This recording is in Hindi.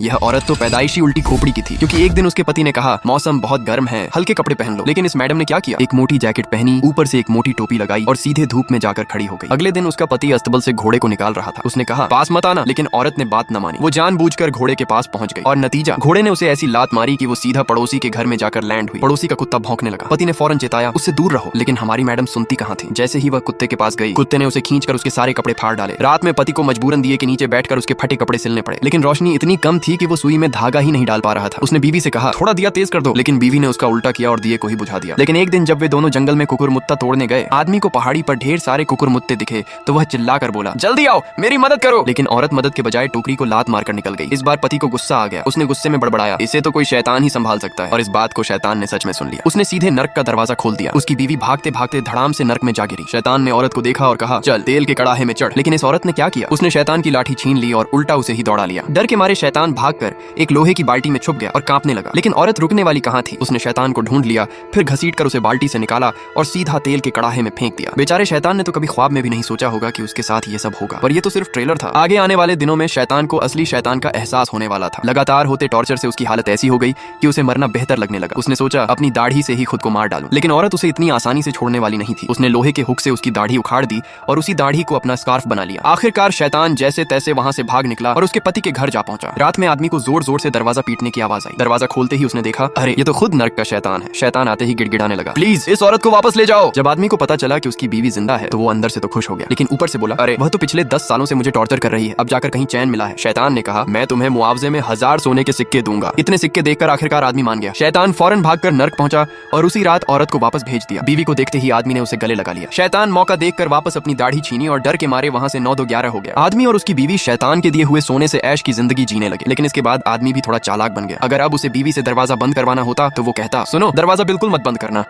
यह औरत तो पैदाइशी उल्टी खोपड़ी की थी, क्योंकि एक दिन उसके पति ने कहा मौसम बहुत गर्म है, हल्के कपड़े पहन लो। लेकिन इस मैडम ने क्या किया, एक मोटी जैकेट पहनी, ऊपर से एक मोटी टोपी लगाई और सीधे धूप में जाकर खड़ी हो गई। अगले दिन उसका पति अस्तबल से घोड़े को निकाल रहा था। उसने कहा पास मत आना, लेकिन औरत ने बात न मानी। वो जानबूझकर घोड़े के पास पहुंच गई और नतीजा, घोड़े ने उसे ऐसी लात मारी कि वो सीधा पड़ोसी के घर में जाकर लैंड हुई। पड़ोसी का कुत्ता भौंकने लगा। पति ने फौरन चेताया उससे दूर रहो, लेकिन हमारी मैडम सुनती कहाँ थी। जैसे ही वह कुत्ते के पास गई, कुत्ते ने उसे खींचकर उसके सारे कपड़े फाड़ डाले। रात में पति को मजबूरन दिए के नीचे बैठकर उसके फटे कपड़े सिलने पड़े, लेकिन रोशनी इतनी कम थी कि वो सुई में धागा ही नहीं डाल पा रहा था। उसने बीवी से कहा थोड़ा दिया तेज कर दो, लेकिन बीवी ने उसका उल्टा किया और दिए को ही बुझा दिया। लेकिन एक दिन जब वे दोनों जंगल में कुकुर मुत्ता तोड़ने गए, आदमी को पहाड़ी पर ढेर सारे कुकुर मुत्ते दिखे तो वह चिल्लाकर बोला जल्दी आओ, मेरी मदद करो। लेकिन औरत मदद के बजाय टोकरी को लात मारकर निकल गई। इस बार पति को गुस्सा आ गया। उसने गुस्से में बड़बड़ाया इसे तो कोई शैतान ही संभाल सकता है, और इस बात को शैतान ने सच में सुन लिया। उसने सीधे नर्क का दरवाजा खोल दिया। उसकी बीवी भागते भागते धड़ाम से नर्क में जा गिरी। शैतान ने औरत को देखा और कहा चल तेल के कड़ाहे में चढ़। लेकिन इस औरत ने क्या किया, उसने शैतान की लाठी छीन ली और उल्टा उसे ही दौड़ा लिया। डर के मारे शैतान भागकर एक लोहे की बाल्टी में छुप गया और कांपने लगा। लेकिन औरत रुकने वाली कहाँ थी। उसने शैतान को ढूंढ लिया, फिर घसीटकर उसे बाल्टी से निकाला और सीधा तेल के कड़ाहे में फेंक दिया। बेचारे शैतान ने तो कभी ख्वाब में भी नहीं सोचा होगा कि उसके साथ ये सब होगा, पर ये तो सिर्फ ट्रेलर था। आगे आने वाले दिनों में शैतान को असली शैतान का एहसास होने वाला था। लगातार होते टॉर्चर से उसकी हालत ऐसी हो गई कि उसे मरना बेहतर लगने लगा। उसने सोचा अपनी दाढ़ी से ही खुद को मार डालूं, लेकिन औरत उसे इतनी आसानी से छोड़ने वाली नहीं थी। उसने लोहे के हुक से उसकी दाढ़ी उखाड़ दी और उसी दाढ़ी को अपना स्कार्फ बना लिया। आखिरकार शैतान जैसे तैसे वहां से भाग निकला और उसके पति के घर जा पहुंचा। रात में आदमी को जोर जोर से दरवाजा पीटने की आवाज आई। दरवाजा खोलते ही उसने देखा अरे ये तो खुद नर्क का शैतान है। शैतान आते ही गिड़गिड़ाने लगा प्लीज इस औरत को वापस ले जाओ। जब आदमी को पता चला कि उसकी बीवी जिंदा है तो वो अंदर से तो खुश हो गया, लेकिन ऊपर से बोला अरे वह तो पिछले 10 सालों से मुझे टॉर्चर कर रही है, अब जाकर कहीं चैन मिला है। शैतान ने कहा मैं तुम्हें मुआवजे में 1000 सोने के सिक्के दूंगा। इतने सिक्के देखकर आखिरकार आदमी मान गया। शैतान फौरन भागकर नर्क पहुंचा और उसी रात औरत को वापस भेज दिया। बीवी को देखते ही आदमी ने उसे गले लगा लिया। शैतान मौका देखकर वापस अपनी दाढ़ी छीनी और डर के मारे वहां से 9-2-11 हो गया। आदमी और उसकी बीवी शैतान के दिए हुए सोने से ऐश की जिंदगी जीने लगे। लेकिन इसके बाद आदमी भी थोड़ा चालाक बन गया। अगर अब उसे बीवी से दरवाजा बंद करवाना होता तो वो कहता सुनो दरवाजा बिल्कुल मत बंद करना।